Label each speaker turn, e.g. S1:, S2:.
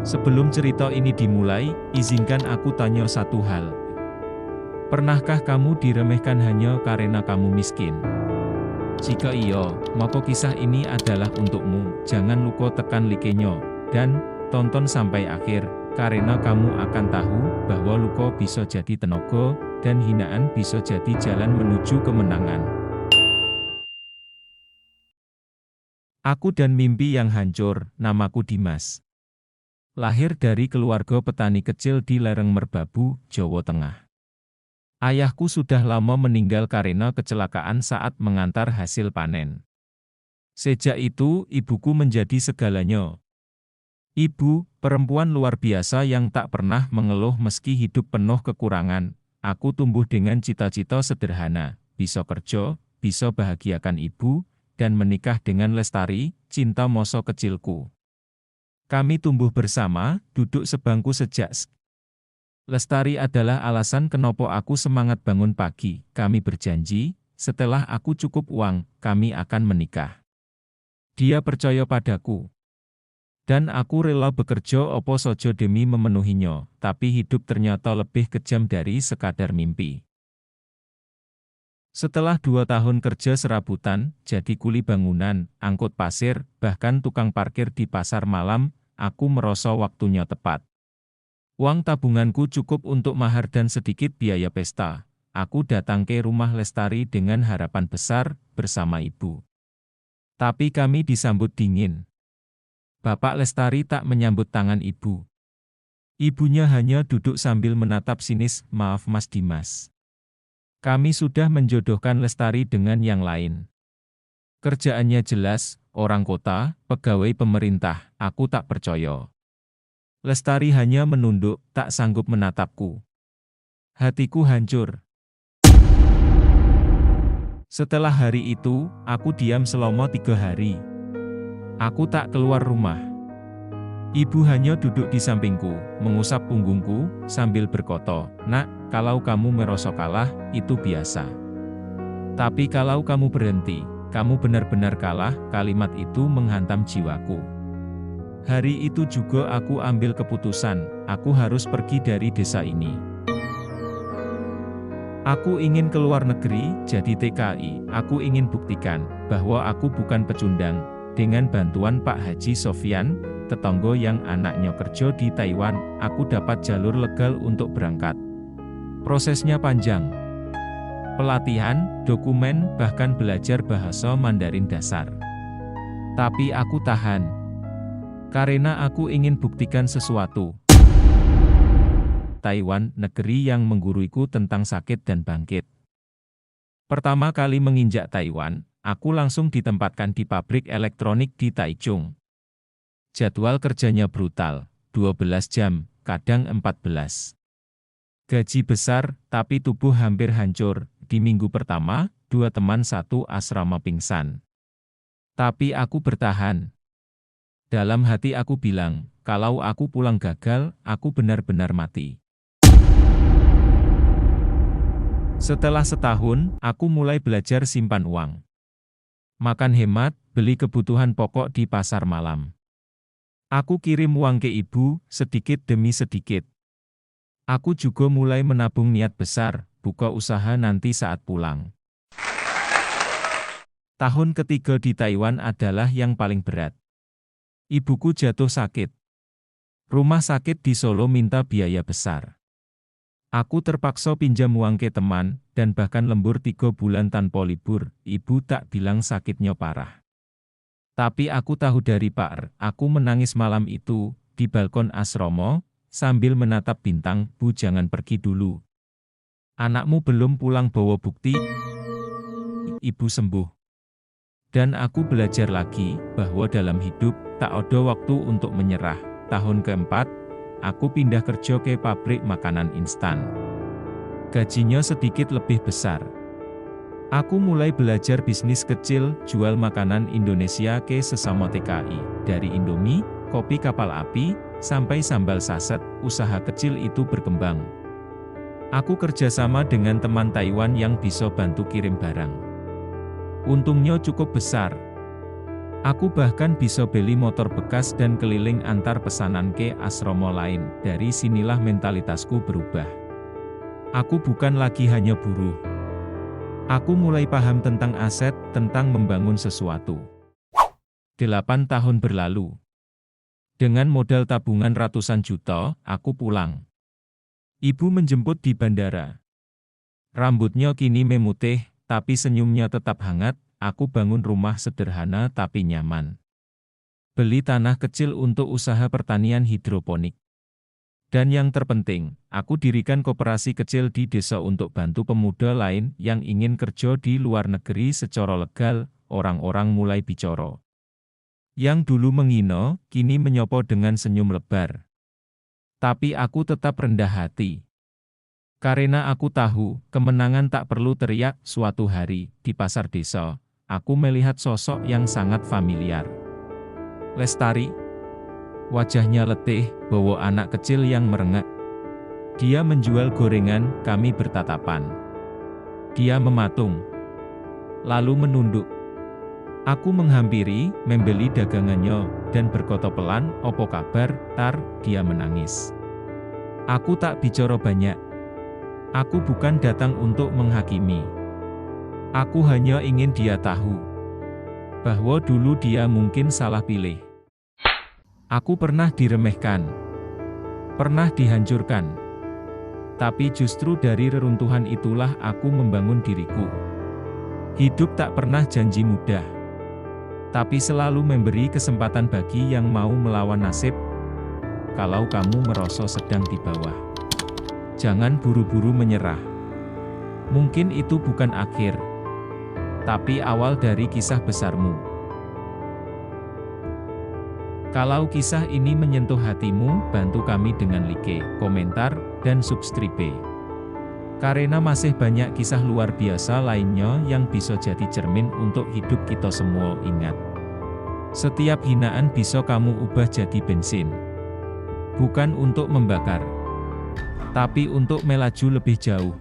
S1: Sebelum cerita ini dimulai, izinkan aku tanya satu hal. Pernahkah kamu diremehkan hanya karena kamu miskin? Jika iya, maka kisah ini adalah untukmu. Jangan lupa tekan like-nya, dan tonton sampai akhir, karena kamu akan tahu bahwa luka bisa jadi tenaga, dan hinaan bisa jadi jalan menuju kemenangan. Aku dan mimpi yang hancur. Namaku Dimas. Lahir dari keluarga petani kecil di lereng Merbabu, Jawa Tengah. Ayahku sudah lama meninggal karena kecelakaan saat mengantar hasil panen. Sejak itu, ibuku menjadi segalanya. Ibu, perempuan luar biasa yang tak pernah mengeluh meski hidup penuh kekurangan. Aku tumbuh dengan cita-cita sederhana, bisa kerja, bisa bahagiakan ibu, dan menikah dengan Lestari, cinta masa kecilku. Kami tumbuh bersama, duduk sebangku sejak Lestari adalah alasan kenapa aku semangat bangun pagi. Kami berjanji, setelah aku cukup uang, kami akan menikah. Dia percaya padaku. Dan aku rela bekerja apa saja demi memenuhinya, tapi hidup ternyata lebih kejam dari sekadar mimpi. Setelah 2 tahun kerja serabutan, jadi kuli bangunan, angkut pasir, bahkan tukang parkir di pasar malam, aku merasa waktunya tepat. Uang tabunganku cukup untuk mahar dan sedikit biaya pesta. Aku datang ke rumah Lestari dengan harapan besar, bersama ibu. Tapi kami disambut dingin. Bapak Lestari tak menyambut tangan ibu. Ibunya hanya duduk sambil menatap sinis, "Maaf Mas Dimas. Kami sudah menjodohkan Lestari dengan yang lain. Kerjaannya jelas, orang kota, pegawai pemerintah." Aku tak percaya. Lestari hanya menunduk, tak sanggup menatapku. Hatiku hancur. Setelah hari itu, aku diam selama 3 hari. Aku tak keluar rumah. Ibu hanya duduk di sampingku, mengusap punggungku, sambil berkata, "Nak, kalau kamu merasa kalah, itu biasa. Tapi kalau kamu berhenti, kamu benar-benar kalah." Kalimat itu menghantam jiwaku. Hari itu juga aku ambil keputusan, aku harus pergi dari desa ini. Aku ingin keluar negeri, jadi TKI. Aku ingin buktikan bahwa aku bukan pecundang. Dengan bantuan Pak Haji Sofyan, tetangga yang anaknya kerja di Taiwan, aku dapat jalur legal untuk berangkat. Prosesnya panjang. Pelatihan, dokumen, bahkan belajar bahasa Mandarin dasar. Tapi aku tahan. Karena aku ingin buktikan sesuatu. Taiwan, negeri yang mengguruiku tentang sakit dan bangkit. Pertama kali menginjak Taiwan, aku langsung ditempatkan di pabrik elektronik di Taichung. Jadwal kerjanya brutal, 12 jam, kadang 14. Gaji besar, tapi tubuh hampir hancur. Di minggu pertama, 2 teman satu asrama pingsan. Tapi aku bertahan. Dalam hati aku bilang, kalau aku pulang gagal, aku benar-benar mati. Setelah setahun, aku mulai belajar simpan uang. Makan hemat, beli kebutuhan pokok di pasar malam. Aku kirim uang ke ibu, sedikit demi sedikit. Aku juga mulai menabung niat besar, buka usaha nanti saat pulang. Tahun ketiga di Taiwan adalah yang paling berat. Ibuku jatuh sakit. Rumah sakit di Solo minta biaya besar. Aku terpaksa pinjam uang ke teman, dan bahkan lembur 3 bulan tanpa libur. Ibu tak bilang sakitnya parah. Tapi aku tahu dari Pak, aku menangis malam itu, di balkon asrama, sambil menatap bintang. "Bu, jangan pergi dulu. Anakmu belum pulang bawa bukti, ibu sembuh." Dan aku belajar lagi, bahwa dalam hidup, tak ada waktu untuk menyerah. Tahun keempat, aku pindah kerja ke pabrik makanan instan. Gajinya sedikit lebih besar. Aku mulai belajar bisnis kecil, jual makanan Indonesia ke sesama TKI. Dari Indomie, kopi kapal api, sampai sambal saset, usaha kecil itu berkembang. Aku kerjasama dengan teman Taiwan yang bisa bantu kirim barang. Untungnya cukup besar. Aku bahkan bisa beli motor bekas dan keliling antar pesanan ke asrama lain. Dari sinilah mentalitasku berubah. Aku bukan lagi hanya buruh. Aku mulai paham tentang aset, tentang membangun sesuatu. 8 tahun berlalu. Dengan modal tabungan ratusan juta, aku pulang. Ibu menjemput di bandara. Rambutnya kini memutih, tapi senyumnya tetap hangat. Aku bangun rumah sederhana tapi nyaman. Beli tanah kecil untuk usaha pertanian hidroponik. Dan yang terpenting, aku dirikan koperasi kecil di desa untuk bantu pemuda lain yang ingin kerja di luar negeri secara legal. Orang-orang mulai bicara. Yang dulu menghina, kini menyopo dengan senyum lebar. Tapi aku tetap rendah hati. Karena aku tahu, kemenangan tak perlu teriak. Suatu hari, di pasar desa, aku melihat sosok yang sangat familiar. Lestari. Wajahnya letih, bawa anak kecil yang merengek. Dia menjual gorengan, kami bertatapan. Dia mematung. Lalu menunduk. Aku menghampiri, membeli dagangannya, dan berkata pelan, "Opo kabar, Tar?" Dia menangis. Aku tak bicara banyak. Aku bukan datang untuk menghakimi. Aku hanya ingin dia tahu bahwa dulu dia mungkin salah pilih. Aku pernah diremehkan, pernah dihancurkan. Tapi justru dari reruntuhan itulah aku membangun diriku. Hidup tak pernah janji mudah, tapi selalu memberi kesempatan bagi yang mau melawan nasib. Kalau kamu merasa sedang di bawah, jangan buru-buru menyerah. Mungkin itu bukan akhir, tapi awal dari kisah besarmu. Kalau kisah ini menyentuh hatimu, bantu kami dengan like, komentar, dan subscribe. Karena masih banyak kisah luar biasa lainnya yang bisa jadi cermin untuk hidup kita semua. Ingat, setiap hinaan bisa kamu ubah jadi bensin. Bukan untuk membakar, tapi untuk melaju lebih jauh.